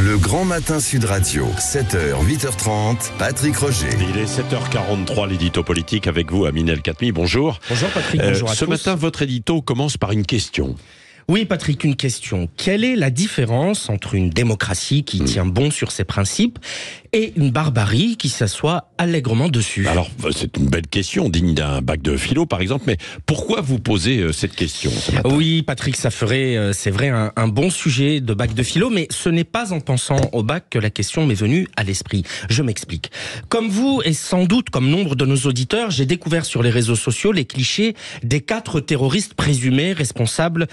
Le Grand Matin Sud Radio, 7h, 8h30, Patrick Roger. Il est 7h43, l'édito politique avec vous, Amine El Khatmi. Bonjour. Bonjour Patrick, bonjour à tous. Ce matin, votre édito commence par une question. Oui Patrick, une question. Quelle est la différence entre une démocratie qui tient bon sur ses principes et une barbarie qui s'assoit allègrement dessus? Alors, c'est une belle question, digne d'un bac de philo par exemple, mais pourquoi vous posez cette question ce matin? Oui Patrick, ça ferait, c'est vrai, un bon sujet de bac de philo, mais ce n'est pas en pensant au bac que la question m'est venue à l'esprit. Je m'explique. Comme vous, et sans doute comme nombre de nos auditeurs, j'ai découvert sur les réseaux sociaux les clichés des 4 terroristes présumés responsables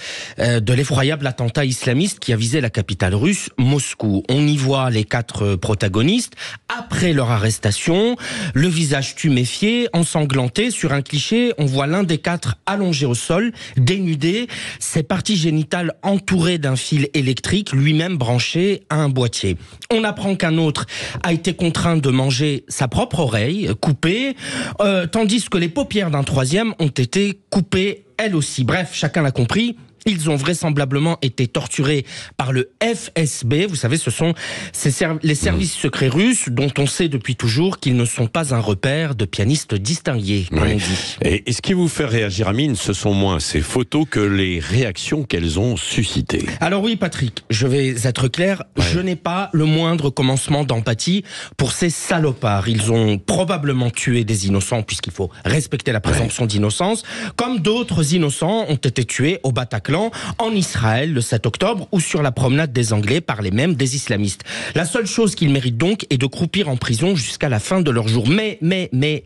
de l'effroyable attentat islamiste qui a visé la capitale russe, Moscou. On y voit les 4 protagonistes, après leur arrestation, le visage tuméfié, ensanglanté. Sur un cliché, on voit l'un des 4 allongé au sol, dénudé, ses parties génitales entourées d'un fil électrique, lui-même branché à un boîtier. On apprend qu'un autre a été contraint de manger sa propre oreille, coupée, tandis que les paupières d'un 3e ont été coupées elles aussi. Bref, chacun l'a compris. Ils ont vraisemblablement été torturés par le FSB. Vous savez, ce sont les services secrets russes dont on sait depuis toujours qu'ils ne sont pas un repère de pianistes distingués, comme on dit. Et ce qui vous fait réagir, Amine, ce sont moins ces photos que les réactions qu'elles ont suscitées. Alors oui, Patrick, je vais être clair, je n'ai pas le moindre commencement d'empathie pour ces salopards. Ils ont probablement tué des innocents, puisqu'il faut respecter la présomption d'innocence, comme d'autres innocents ont été tués au Bataclan, en Israël le 7 octobre ou sur la promenade des Anglais par les mêmes des islamistes. La seule chose qu'ils méritent donc est de croupir en prison jusqu'à la fin de leur jour. Mais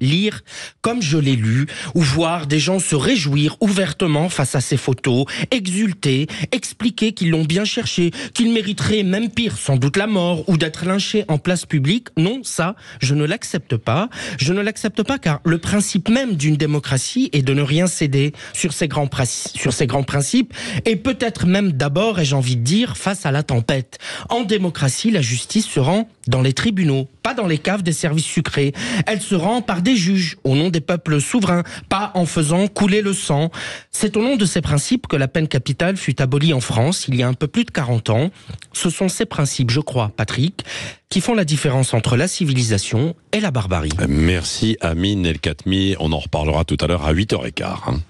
lire comme je l'ai lu ou voir des gens se réjouir ouvertement face à ces photos, exulter, expliquer qu'ils l'ont bien cherché, qu'ils mériteraient même pire, sans doute la mort ou d'être lynchés en place publique, non, ça, je ne l'accepte pas. Je ne l'accepte pas car le principe même d'une démocratie est de ne rien céder sur ces grands principes. Et peut-être même d'abord, ai-je envie de dire, face à la tempête. En démocratie, la justice se rend dans les tribunaux, pas dans les caves des services secrets. Elle se rend par des juges, au nom des peuples souverains, pas en faisant couler le sang. C'est au nom de ces principes que la peine capitale fut abolie en France, il y a un peu plus de 40 ans. Ce sont ces principes, je crois, Patrick, qui font la différence entre la civilisation et la barbarie. Merci Amine El Khatmi, on en reparlera tout à l'heure à 8h15.